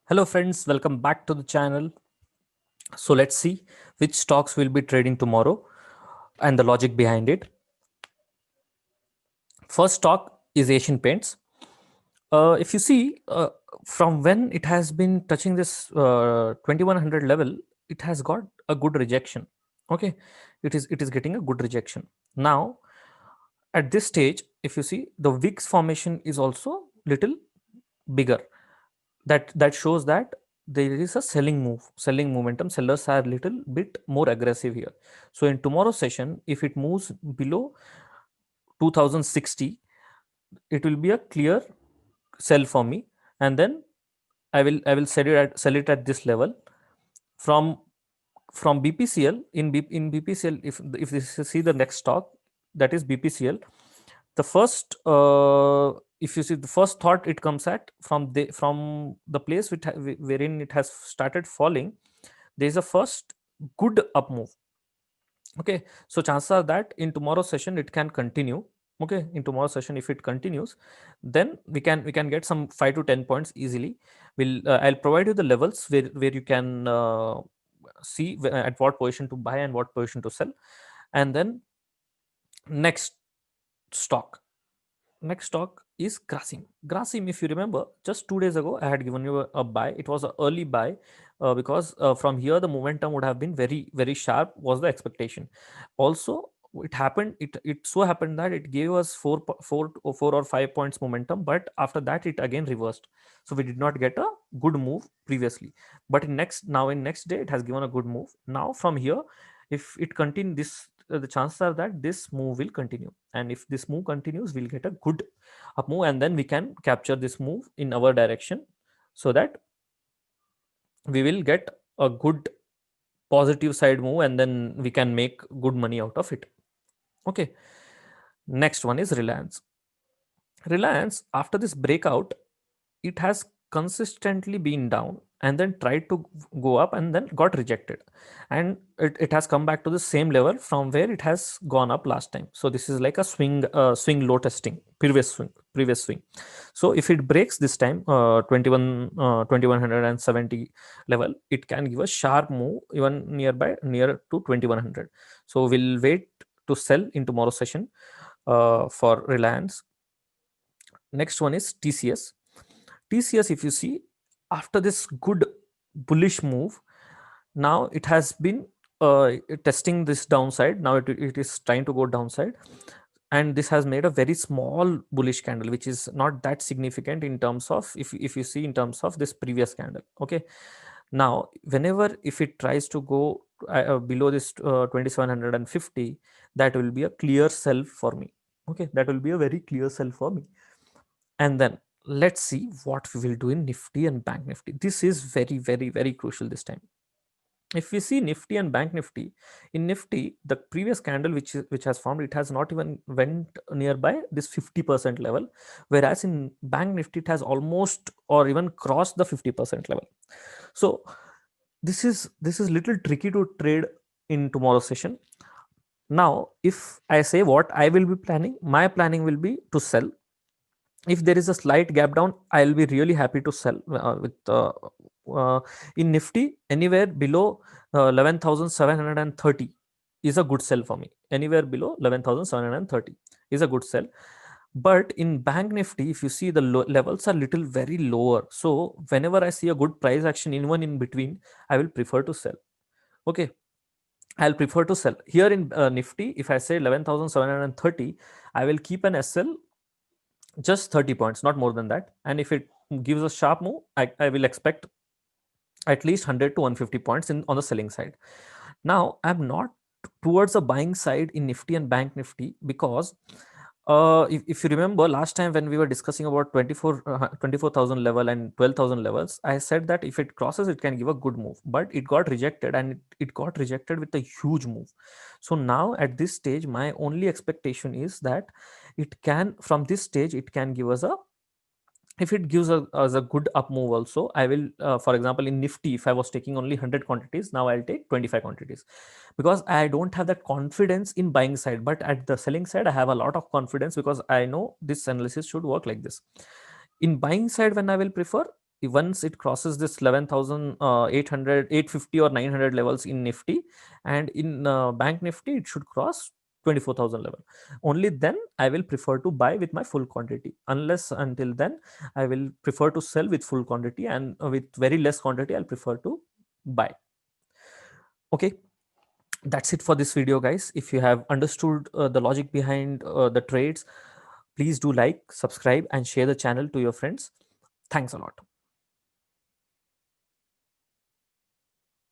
Hello friends, welcome back to the channel. So let's see which stocks will be trading tomorrow and the logic behind it. First stock is Asian Paints. If you see from when it has been touching this 2100 level, it has got a good rejection. Okay, it is getting a good rejection. Now at this stage, if you see the VIX formation is also little bigger. That shows that there is a selling momentum. Sellers are little bit more aggressive here. So in tomorrow's session, if it moves below 2060, it will be a clear sell for me, and then I will sell it at this level. From from BPCL, in BPCL, if this is, see the next stock, that is BPCL. The first if you see the first thought it comes at from the place wherein it has started falling, there is a first good up move. Okay, so chances are that in tomorrow's session it can continue. Okay, in tomorrow's session if it continues, then we can get some 5 to 10 points easily. I'll provide you the levels where you can see at what position to buy and what position to sell. And then next stock next stock is Grasim. Grasim, if you remember, just 2 days ago, I had given you a buy. It was an early buy because from here the momentum would have been very, very sharp, was the expectation. Also, it so happened that it gave us 4 or 5 points momentum, but after that, it again reversed. So we did not get a good move previously. But in next day, it has given a good move. Now from here, if it continues, the chances are that this move will continue, and if this move continues, we'll get a good up move, and then we can capture this move in our direction, so that we will get a good positive side move, and then we can make good money out of it. Okay, next one is Reliance. After this breakout, it has consistently been down and then tried to go up and then got rejected, and it has come back to the same level from where it has gone up last time. So this is like a swing low testing, previous swing. So if it breaks this time 2170 level, it can give a sharp move even near to 2100. So we'll wait to sell in tomorrow's session for Reliance. Next one is TCS. If you see, after this good bullish move, now it has been testing this downside. Now it is trying to go downside, and this has made a very small bullish candle, which is not that significant in terms of, if you see in terms of this previous candle. Okay, now whenever if it tries to go below this 2750, that will be a clear sell for me. Okay, that will be a very clear sell for me. And then let's see what we will do in Nifty and Bank Nifty. This is very, very, very crucial this time. If we see Nifty and Bank Nifty, in Nifty, the previous candle which has formed, it has not even went nearby this 50% level, whereas in Bank Nifty it has almost or even crossed the 50% level. So this is little tricky to trade in tomorrow's session. Now, if I say what I will be planning, my planning will be to sell. If there is a slight gap down, I'll be really happy to sell with in Nifty. Anywhere below 11,730 is a good sell for me. Anywhere below 11,730 is a good sell. But in Bank Nifty, if you see, the levels are little very lower, so whenever I see a good price action even in between, I will prefer to sell. Okay, I'll prefer to sell here in Nifty. If I say 11,730, I will keep an SL just 30 points, not more than that. And if it gives a sharp move, I will expect at least 100 to 150 points on the selling side. Now, I'm not towards a buying side in Nifty and Bank Nifty, because if you remember last time when we were discussing about 24,000 level and 12,000 levels, I said that if it crosses, it can give a good move, but it got rejected, and it got rejected with a huge move. So now at this stage, my only expectation is that it can, from this stage, it can give us a, if it gives us a good up move also, I will for example, in Nifty, if I was taking only 100 quantities, now I'll take 25 quantities, because I don't have that confidence in buying side. But at the selling side, I have a lot of confidence, because I know this analysis should work like this. In buying side, when I will prefer, once it crosses this 11,800, 850 or 900 levels in Nifty, and in Bank Nifty it should cross 24,000 level. Only then I will prefer to buy with my full quantity. Unless until then, I will prefer to sell with full quantity, and with very less quantity I'll prefer to buy. Okay, that's it for this video, guys. If you have understood the logic behind the trades, please do like, subscribe, and share the channel to your friends. Thanks a lot.